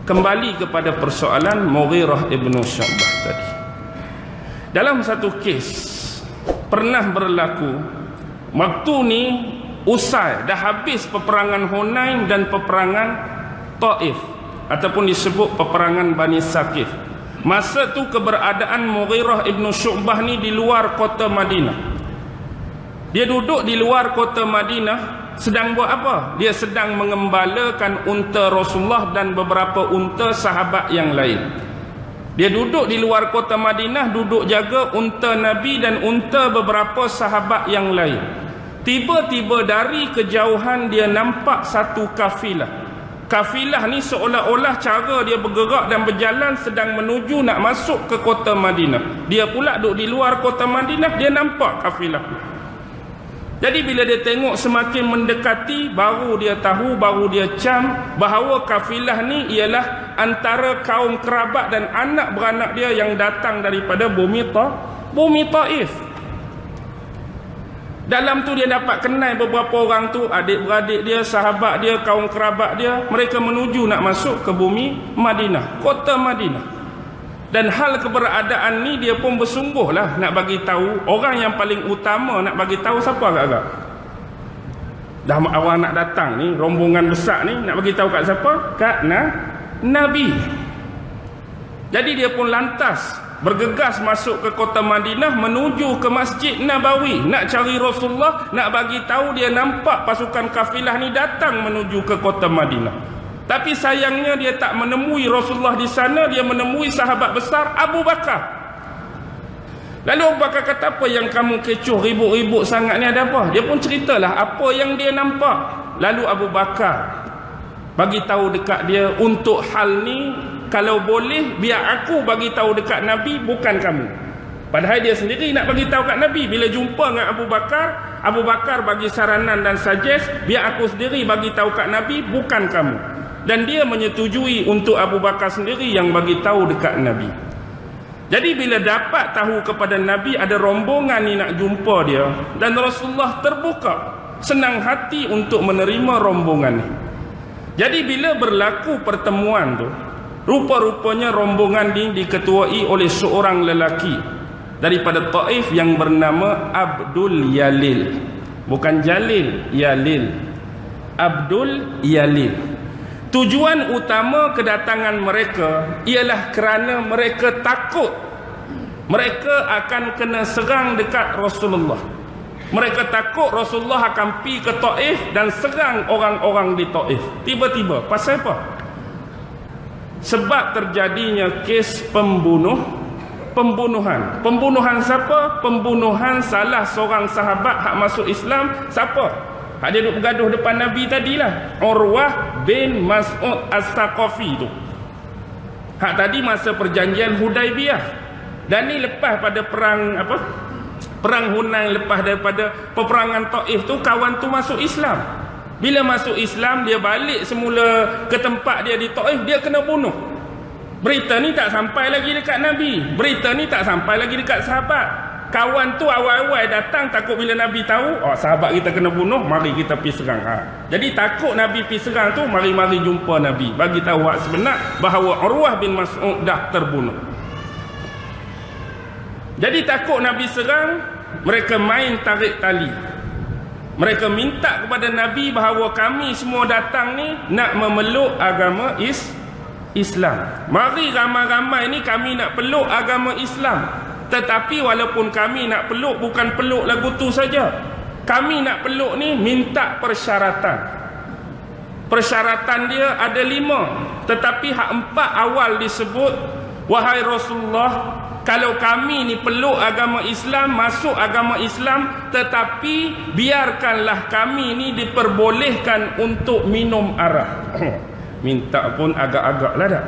kembali kepada persoalan Mughirah ibn Syu'bah tadi. Dalam satu kes pernah berlaku, waktu ni usai dah habis peperangan Hunain dan peperangan Taif, ataupun disebut peperangan Bani Saqif. Masa tu keberadaan Mughirah ibn Syu'bah ni di luar kota Madinah. Dia duduk di luar kota Madinah, sedang buat apa? Dia sedang mengembalakan unta Rasulullah dan beberapa unta sahabat yang lain. Dia duduk di luar kota Madinah, duduk jaga unta Nabi dan unta beberapa sahabat yang lain. Tiba-tiba dari kejauhan dia nampak satu kafilah. Kafilah ni seolah-olah cara dia bergerak dan berjalan sedang menuju nak masuk ke kota Madinah. Dia pula duduk di luar kota Madinah, dia nampak kafilah. Jadi bila dia tengok semakin mendekati, baru dia tahu, baru dia cam bahawa kafilah ni ialah antara kaum kerabat dan anak beranak dia yang datang daripada bumi Taif. Dalam tu dia dapat kenal beberapa orang tu, adik-beradik dia, sahabat dia, kaum kerabat dia. Mereka menuju nak masuk ke bumi Madinah, kota Madinah. Dan hal keberadaan ni dia pun bersungguhlah nak bagi tahu. Orang yang paling utama nak bagi tahu siapa agak-agak? Dah awal nak datang ni, rombongan besar ni, nak bagi tahu kat siapa? Kat Nabi. Jadi dia pun lantas bergegas masuk ke kota Madinah menuju ke Masjid Nabawi, nak cari Rasulullah, nak bagi tahu dia nampak pasukan kafilah ni datang menuju ke kota Madinah. Tapi sayangnya dia tak menemui Rasulullah di sana, dia menemui sahabat besar Abu Bakar. Lalu Abu Bakar kata, apa yang kamu kecoh ribut-ribut sangat ni, ada apa? Dia pun ceritalah apa yang dia nampak. Lalu Abu Bakar bagi tahu dekat dia, untuk hal ni kalau boleh biar aku bagi tahu dekat Nabi, bukan kamu. Padahal dia sendiri nak bagi tahu kat Nabi. Bila jumpa dengan Abu Bakar bagi saranan dan suggest, biar aku sendiri bagi tahu kat Nabi, bukan kamu. Dan dia menyetujui untuk Abu Bakar sendiri yang bagi tahu dekat Nabi. Jadi bila dapat tahu kepada Nabi ada rombongan ni nak jumpa dia, dan Rasulullah terbuka, senang hati untuk menerima rombongan ni. Jadi bila berlaku pertemuan tu, rupa-rupanya rombongan ini diketuai oleh seorang lelaki daripada Taif yang bernama Abdul Yalil. Bukan Jalil, Yalil. Abdul Yalil. Tujuan utama kedatangan mereka ialah kerana mereka takut mereka akan kena serang dekat Rasulullah. Mereka takut Rasulullah akan pergi ke Taif dan serang orang-orang di Taif. Tiba-tiba, pasal apa? Sebab terjadinya kes pembunuhan. Pembunuhan siapa? Pembunuhan salah seorang sahabat hak masuk Islam. Siapa? Hak dia duduk bergaduh depan Nabi tadilah, Urwah bin Mas'ud As-Saqafi tu. Hak tadi masa perjanjian Hudaibiyah. Dan ni lepas pada perang Hunain, lepas daripada peperangan Taif tu, kawan tu masuk Islam. Bila masuk Islam, dia balik semula ke tempat dia di Taif, dia kena bunuh. Berita ni tak sampai lagi dekat Nabi, berita ni tak sampai lagi dekat sahabat. Kawan tu awal-awal datang takut bila Nabi tahu, sahabat kita kena bunuh, mari kita pergi serang. Jadi takut Nabi pergi serang tu, mari-mari jumpa Nabi, bagi tahu hak sebenar bahawa Urwah bin Mas'ud dah terbunuh. Jadi takut Nabi serang, mereka main tarik tali. Mereka minta kepada Nabi bahawa kami semua datang ni nak memeluk agama Islam. Mari ramai-ramai ni kami nak peluk agama Islam. Tetapi walaupun kami nak peluk, bukan peluk lagu tu saja. Kami nak peluk ni minta persyaratan. Persyaratan dia ada 5. Tetapi hak 4 awal disebut, wahai Rasulullah, kalau kami ni peluk agama Islam, masuk agama Islam, tetapi biarkanlah kami ni diperbolehkan untuk minum arak. Minta pun agak-agak lah dah.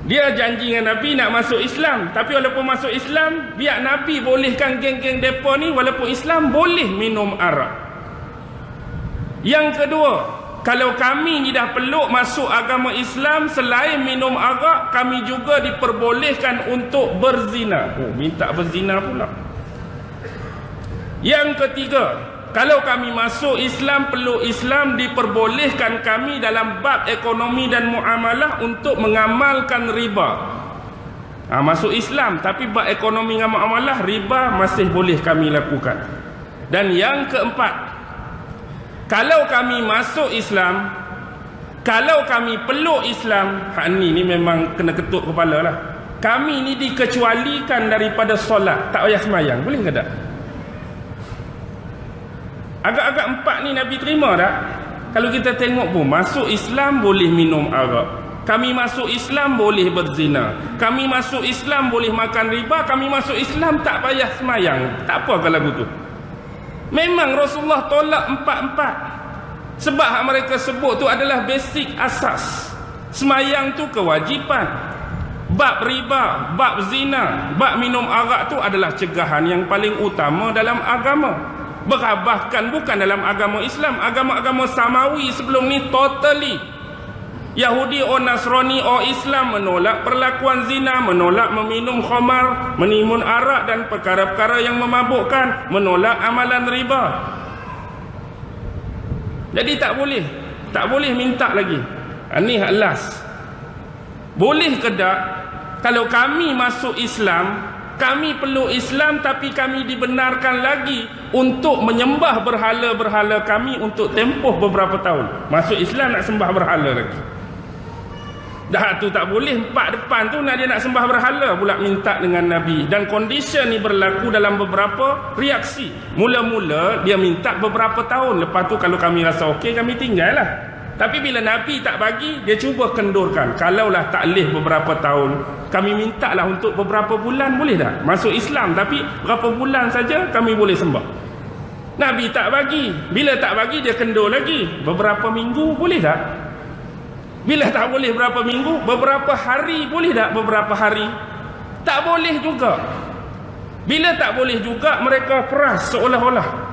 Dia janji dengan Nabi nak masuk Islam, tapi walaupun masuk Islam, biar Nabi bolehkan geng-geng depa ni walaupun Islam boleh minum arak. Yang kedua, kalau kami ni dah peluk masuk agama Islam, selain minum arak, kami juga diperbolehkan untuk berzina. Minta berzina pula. Yang ketiga, Kalau kami masuk Islam, peluk Islam, diperbolehkan kami dalam bab ekonomi dan muamalah untuk mengamalkan riba. Masuk Islam, tapi bab ekonomi dan muamalah, riba masih boleh kami lakukan. Dan yang keempat, kalau kami masuk Islam, kalau kami peluk Islam, ni memang kena ketuk kepala lah. Kami ni dikecualikan daripada solat, tak payah semayang. Boleh ke tak? Agak-agak empat ni Nabi terima tak? Kalau kita tengok pun, masuk Islam boleh minum arak, kami masuk Islam boleh berzina, kami masuk Islam boleh makan riba, kami masuk Islam tak payah semayang. Tak apa kalau lagu tu. Memang Rasulullah tolak empat-empat. Sebab hak mereka sebut tu adalah basic asas. Semayang tu kewajipan. Bab riba, bab zina, bab minum arak tu adalah cegahan yang paling utama dalam agama. Bahkan bukan dalam agama Islam, agama-agama samawi sebelum ni totally, Yahudi or Nasrani or Islam menolak perlakuan zina, menolak meminum khamar, menimun arak dan perkara-perkara yang memabukkan, menolak amalan riba. Jadi tak boleh minta lagi. Ini last. Boleh ke tak kalau kami masuk Islam, kami peluk Islam, tapi kami dibenarkan lagi untuk menyembah berhala-berhala kami untuk tempoh beberapa tahun. Masuk Islam nak sembah berhala lagi. Dah tu tak boleh, empat depan tu dia nak sembah berhala pula minta dengan Nabi. Dan kondisi ni berlaku dalam beberapa reaksi. Mula-mula dia minta beberapa tahun, lepas tu kalau kami rasa okey, kami tinggal lah. Tapi bila Nabi tak bagi, dia cuba kendurkan. Kalaulah takleh beberapa tahun, kami minta lah untuk beberapa bulan, boleh tak? Masuk Islam, tapi berapa bulan saja kami boleh sembah. Nabi tak bagi. Bila tak bagi, dia kendur lagi. Beberapa minggu, boleh tak? Bila tak boleh berapa minggu, beberapa hari, boleh tak? Beberapa hari. Tak boleh juga. Bila tak boleh juga, mereka peras seolah-olah.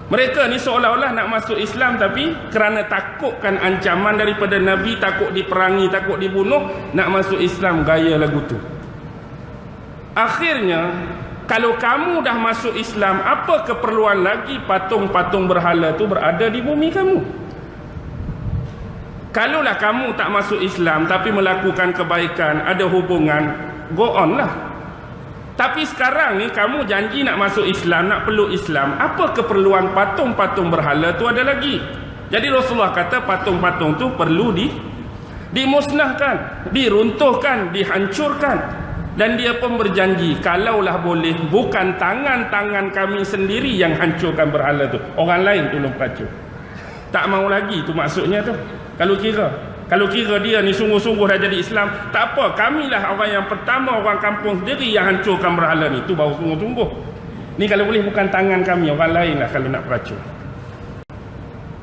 Mereka ni seolah-olah nak masuk Islam, tapi kerana takutkan ancaman daripada Nabi, takut diperangi, takut dibunuh, nak masuk Islam gaya lagu tu. Akhirnya, kalau kamu dah masuk Islam, apa keperluan lagi patung-patung berhala tu berada di bumi kamu? Kalaulah kamu tak masuk Islam tapi melakukan kebaikan, ada hubungan, go on lah. Tapi sekarang ni kamu janji nak masuk Islam, nak peluk Islam, apa keperluan patung-patung berhala tu ada lagi? Jadi Rasulullah kata patung-patung tu perlu dimusnahkan, diruntuhkan, dihancurkan. Dan dia pun berjanji, kalaulah boleh, bukan tangan-tangan kami sendiri yang hancurkan berhala tu, orang lain tolong pelacur. Tak mau lagi tu maksudnya tu. Kalau kira dia ni sungguh-sungguh dah jadi Islam, tak apa, kamilah orang yang pertama, orang kampung sendiri yang hancurkan berhala ni. Tu baru sungguh-sungguh. Ni kalau boleh bukan tangan kami, orang lain lah kalau nak peracun.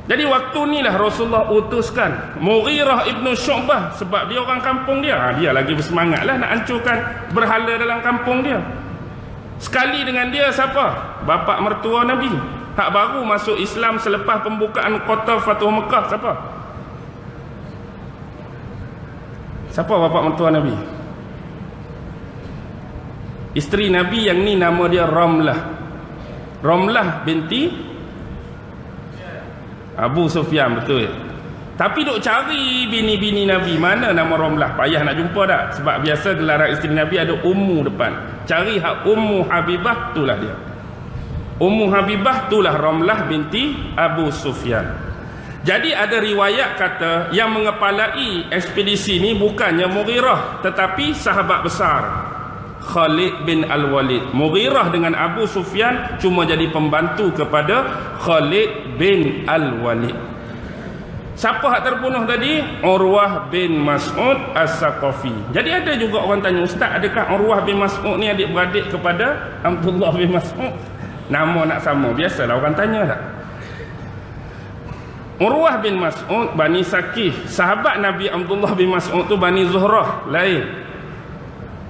Jadi waktu ni lah Rasulullah utuskan Mughirah ibn Syu'bah, sebab dia orang kampung dia. Dia lagi bersemangat lah nak hancurkan berhala dalam kampung dia. Sekali dengan dia siapa? Bapa mertua Nabi. Hak baru masuk Islam selepas pembukaan kota Fatuh Mekah. Siapa bapa mertua Nabi? Isteri Nabi yang ni nama dia Ramlah. Ramlah binti Abu Sufyan, betul. Tapi duk cari bini-bini Nabi, mana nama Ramlah? Payah nak jumpa tak? Sebab biasa gelaran isteri Nabi ada Ummu depan. Cari hak Ummu Habibah, itulah dia. Ummu Habibah itulah Ramlah binti Abu Sufyan. Jadi ada riwayat kata yang mengepalai ekspedisi ni bukannya Mughirah, tetapi sahabat besar Khalid bin Al-Walid. Mughirah dengan Abu Sufyan cuma jadi pembantu kepada Khalid bin Al-Walid. Siapa hak terbunuh tadi? Urwah bin Mas'ud As-Saqafi. Jadi ada juga orang tanya, Ustaz, adakah Urwah bin Mas'ud ni adik-beradik kepada Abdullah bin Mas'ud? Nama nak sama, biasalah orang tanya tak? Urwah bin Mas'ud Bani Saqif. Sahabat Nabi Abdullah bin Mas'ud tu Bani Zuhrah, lain.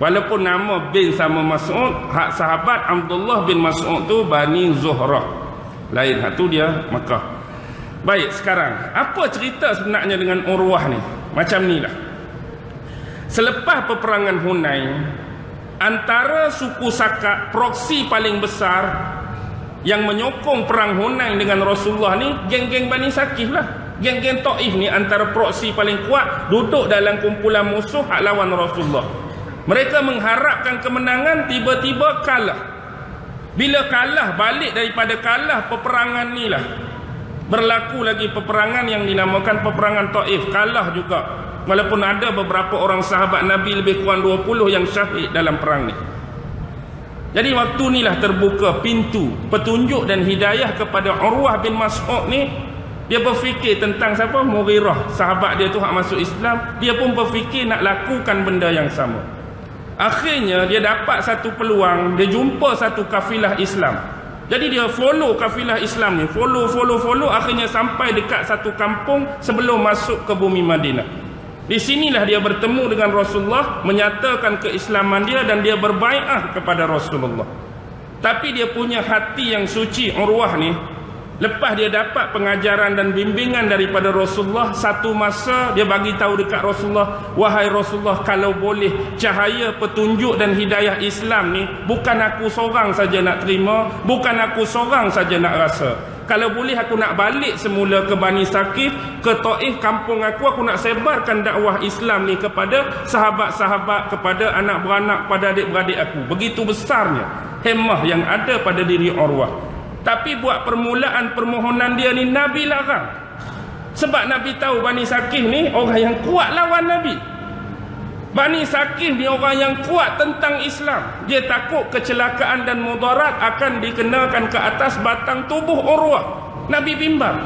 Walaupun nama bin sama Mas'ud, hak sahabat Abdullah bin Mas'ud tu Bani Zuhrah, lain. Hak tu dia Makkah. Baik, sekarang apa cerita sebenarnya dengan Urwah ni? Macam ni lah. Selepas peperangan Hunain, antara suku Sakak, proksi paling besar yang menyokong perang Hunain dengan Rasulullah ni geng-geng Bani Saqif lah. Geng-geng Taif ni antara proksi paling kuat duduk dalam kumpulan musuh hak lawan Rasulullah. Mereka mengharapkan kemenangan, tiba-tiba kalah. Bila kalah, balik daripada kalah peperangan ni lah berlaku lagi peperangan yang dinamakan peperangan Taif. Kalah juga, walaupun ada beberapa orang sahabat Nabi lebih kurang 20 yang syahid dalam perang ni. Jadi waktu ni lah terbuka pintu petunjuk dan hidayah kepada Urwah bin Mas'ud ni. Dia berfikir tentang siapa? Mughirah, sahabat dia tu hak masuk Islam. Dia pun berfikir nak lakukan benda yang sama. Akhirnya dia dapat satu peluang, dia jumpa satu kafilah Islam. Jadi dia follow kafilah Islam ni, follow, akhirnya sampai dekat satu kampung sebelum masuk ke bumi Madinah. Di sinilah dia bertemu dengan Rasulullah, menyatakan keislaman dia dan dia berbai'ah kepada Rasulullah. Tapi dia punya hati yang suci, Urwah ni, lepas dia dapat pengajaran dan bimbingan daripada Rasulullah, satu masa dia bagi tahu dekat Rasulullah, wahai Rasulullah, kalau boleh cahaya petunjuk dan hidayah Islam ni bukan aku seorang saja nak terima, bukan aku seorang saja nak rasa. Kalau boleh aku nak balik semula ke Bani Saqif, ke Taif, kampung aku nak sebarkan dakwah Islam ni kepada sahabat-sahabat, kepada anak beranak, pada adik-beradik aku. Begitu besarnya hemah yang ada pada diri Urwah. Tapi buat permulaan permohonan dia ni Nabi larang. Sebab Nabi tahu Bani Saqif ni orang yang kuat lawan Nabi. Bani Saqif ni orang yang kuat tentang Islam. Dia takut kecelakaan dan mudarat akan dikenakan ke atas batang tubuh Urwah. Nabi bimbang.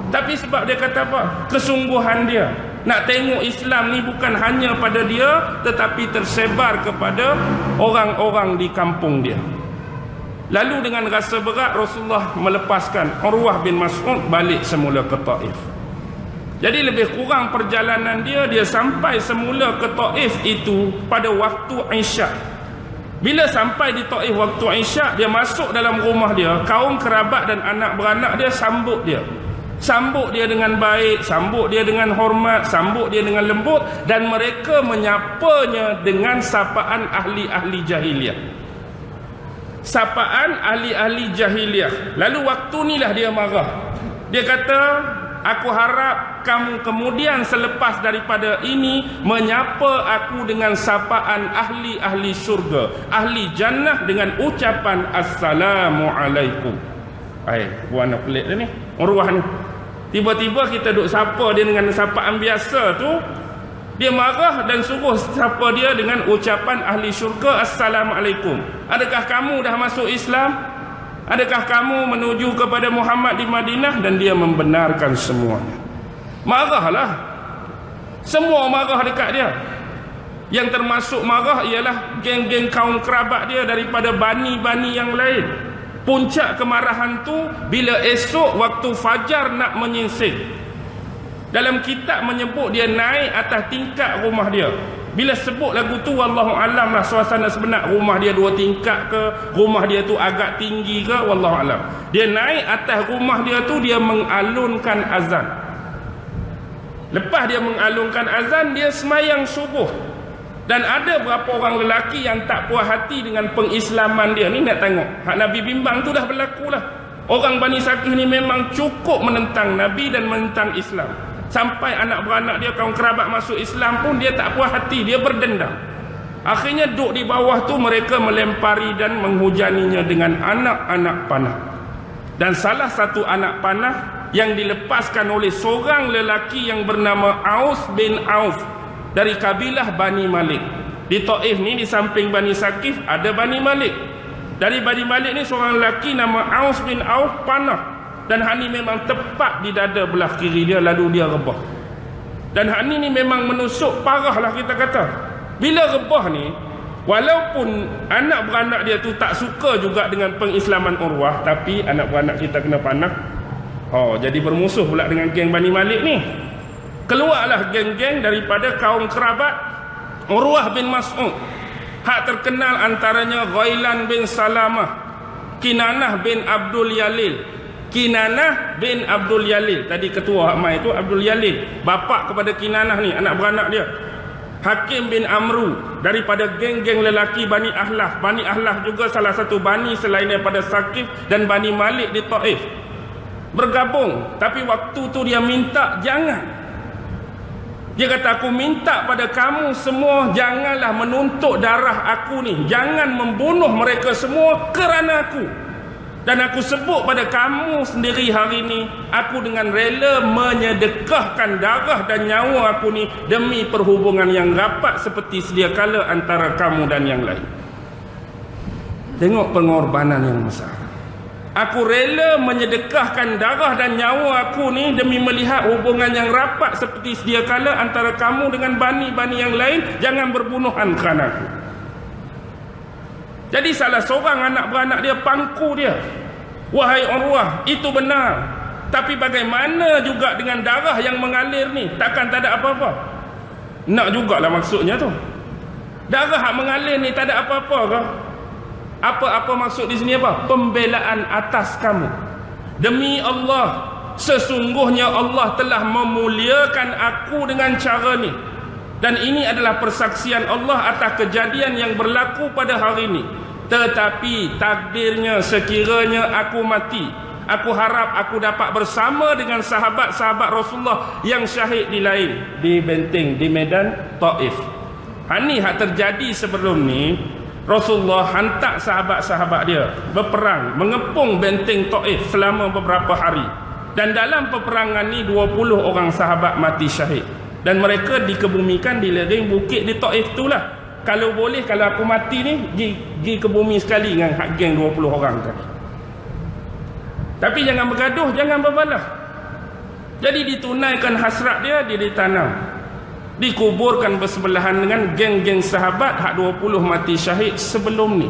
Tapi sebab dia kata apa? Kesungguhan dia nak tengok Islam ni bukan hanya pada dia, tetapi tersebar kepada orang-orang di kampung dia. Lalu dengan rasa berat Rasulullah melepaskan Urwah bin Mas'ud balik semula ke Taif. Jadi lebih kurang perjalanan dia sampai semula ke Taif itu pada waktu Isyak. Bila sampai di Taif waktu Isyak, dia masuk dalam rumah dia, kaum kerabat dan anak beranak dia sambut dia. Sambut dia dengan baik, sambut dia dengan hormat, sambut dia dengan lembut, dan mereka menyapanya dengan sapaan ahli-ahli jahiliyah. Sapaan ahli-ahli jahiliyah. Lalu waktu inilah dia marah. Dia kata, aku harap kamu kemudian selepas daripada ini menyapa aku dengan sapaan ahli-ahli syurga, ahli jannah, dengan ucapan Assalamualaikum. Buana pelik dia ni, Urwah ni. Tiba-tiba kita duk sapa dia dengan sapaan biasa tu, dia marah dan suruh sapa dia dengan ucapan ahli syurga, Assalamualaikum. Adakah kamu dah masuk Islam? Adakah kamu menuju kepada Muhammad di Madinah? Dan dia membenarkan semuanya. Marahlah. Semua marah dekat dia. Yang termasuk marah ialah geng-geng kaum kerabat dia daripada bani-bani yang lain. Puncak kemarahan tu bila esok waktu fajar nak menyingsing. Dalam kitab menyebut dia naik atas tingkap rumah dia. Bila sebut lagu tu, wallahu alam lah suasana sebenar, rumah dia 2 tingkat ke, rumah dia tu agak tinggi ke, wallahu alam. Dia naik atas rumah dia tu, dia mengalunkan azan. Lepas dia mengalunkan azan, dia semayang subuh. Dan ada berapa orang lelaki yang tak puas hati dengan pengislaman dia. Ni nak tengok, hak Nabi bimbang tu dah berlaku lah. Orang Bani Saqif ni memang cukup menentang Nabi dan menentang Islam. Sampai anak beranak dia, kaum kerabat masuk Islam pun dia tak puas hati, dia berdendam. Akhirnya duduk di bawah tu, mereka melempari dan menghujaninya dengan anak-anak panah. Dan salah satu anak panah yang dilepaskan oleh seorang lelaki yang bernama Aus bin Auf dari kabilah Bani Malik. Di Taif ni, di samping Bani Saqif ada Bani Malik. Dari Bani Malik ni seorang lelaki nama Aus bin Auf panah. Dan Hani memang tepat di dada belah kiri dia, lalu dia rebah. Dan Hani ni memang menusuk parah lah kita kata. Bila rebah ni, walaupun anak beranak dia tu tak suka juga dengan pengislaman Urwah, tapi anak beranak kita kena panah. Jadi bermusuh pula dengan geng Bani Malik ni. Keluarlah geng-geng daripada kaum kerabat Urwah bin Mas'ud. Hak terkenal antaranya Ghailan bin Salamah, Kinanah bin Abdul Yalil. Kinanah bin Abdul Yalil, tadi ketua Hamai itu Abdul Yalil, bapa kepada Kinanah ni, anak beranak dia. Hakim bin Amru daripada geng-geng lelaki Bani Ahlaf. Bani Ahlaf juga salah satu bani selain daripada Saqif dan Bani Malik di Taif. Bergabung, tapi waktu tu dia minta jangan. Dia kata, aku minta pada kamu semua janganlah menuntut darah aku ni. Jangan membunuh mereka semua kerana aku. Dan aku sebut pada kamu sendiri hari ini, aku dengan rela menyedekahkan darah dan nyawa aku ni demi perhubungan yang rapat seperti sedia kala antara kamu dan yang lain. Tengok pengorbanan yang besar. Aku rela menyedekahkan darah dan nyawa aku ni demi melihat hubungan yang rapat seperti sedia kala antara kamu dengan bani-bani yang lain. Jangan berbunuhan kerana aku. Jadi salah seorang anak beranak dia pangku dia. Wahai Urwah, itu benar. Tapi bagaimana juga dengan darah yang mengalir ni? Takkan tak ada apa-apa? Nak jugalah maksudnya tu. Darah yang mengalir ni tak ada apa-apa ke? Apa-apa maksud di sini apa? Pembelaan atas kamu. Demi Allah, sesungguhnya Allah telah memuliakan aku dengan cara ni. Dan ini adalah persaksian Allah atas kejadian yang berlaku pada hari ini. Tetapi takdirnya sekiranya aku mati, aku harap aku dapat bersama dengan sahabat-sahabat Rasulullah yang syahid di benteng di medan Taif. Ini hak terjadi sebelum ni. Rasulullah hantar sahabat-sahabat dia berperang, mengepung benteng Taif selama beberapa hari. Dan dalam peperangan ni 20 orang sahabat mati syahid. Dan mereka dikebumikan di lereng bukit di Taif itulah. Kalau boleh, kalau aku mati ni, pergi ke bumi sekali dengan hak geng 20 orang tadi. Tapi jangan bergaduh, jangan berbalah. Jadi ditunaikan hasrat dia, dia ditanam. Dikuburkan bersebelahan dengan geng-geng sahabat hak 20 mati syahid sebelum ni.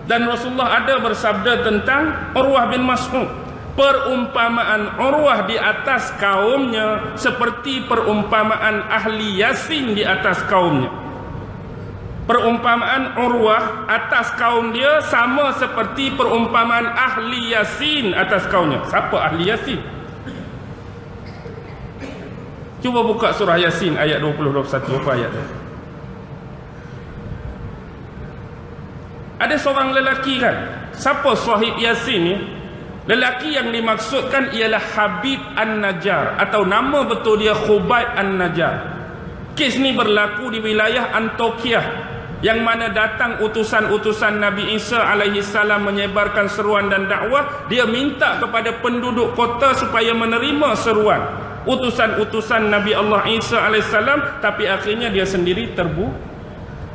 Dan Rasulullah ada bersabda tentang Urwah bin Mas'ud. Perumpamaan Urwah di atas kaumnya seperti perumpamaan ahli Yasin di atas kaumnya. Perumpamaan Urwah atas kaum dia sama seperti perumpamaan ahli Yasin atas kaumnya. Siapa ahli Yasin? Cuba buka surah Yasin ayat 20-21. Apa ayat dia? Ada seorang lelaki kan? Siapa sahib Yasin ni? Lelaki yang dimaksudkan ialah Habib An-Najjar, atau nama betul dia Khubayb An-Najjar. Kes ni berlaku di wilayah Antioquia, yang mana datang utusan-utusan Nabi Isa alaihi salam menyebarkan seruan dan dakwah. Dia minta kepada penduduk kota supaya menerima seruan utusan-utusan Nabi Allah Isa alaihi salam, tapi akhirnya dia sendiri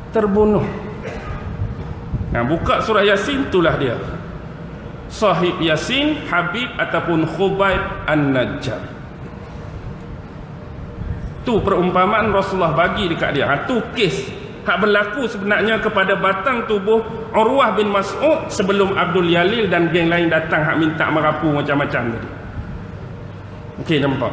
terbunuh. Nah, buka surah Yasin, itulah dia. Sahib Yasin, Habib ataupun Khubayb An-Najjar. Tu perumpamaan Rasulullah bagi dekat dia. Tu kes hak berlaku sebenarnya kepada batang tubuh Urwah bin Mas'ud sebelum Abdul Yalil dan geng lain datang hak minta merapu macam-macam tadi. Okey, nampak?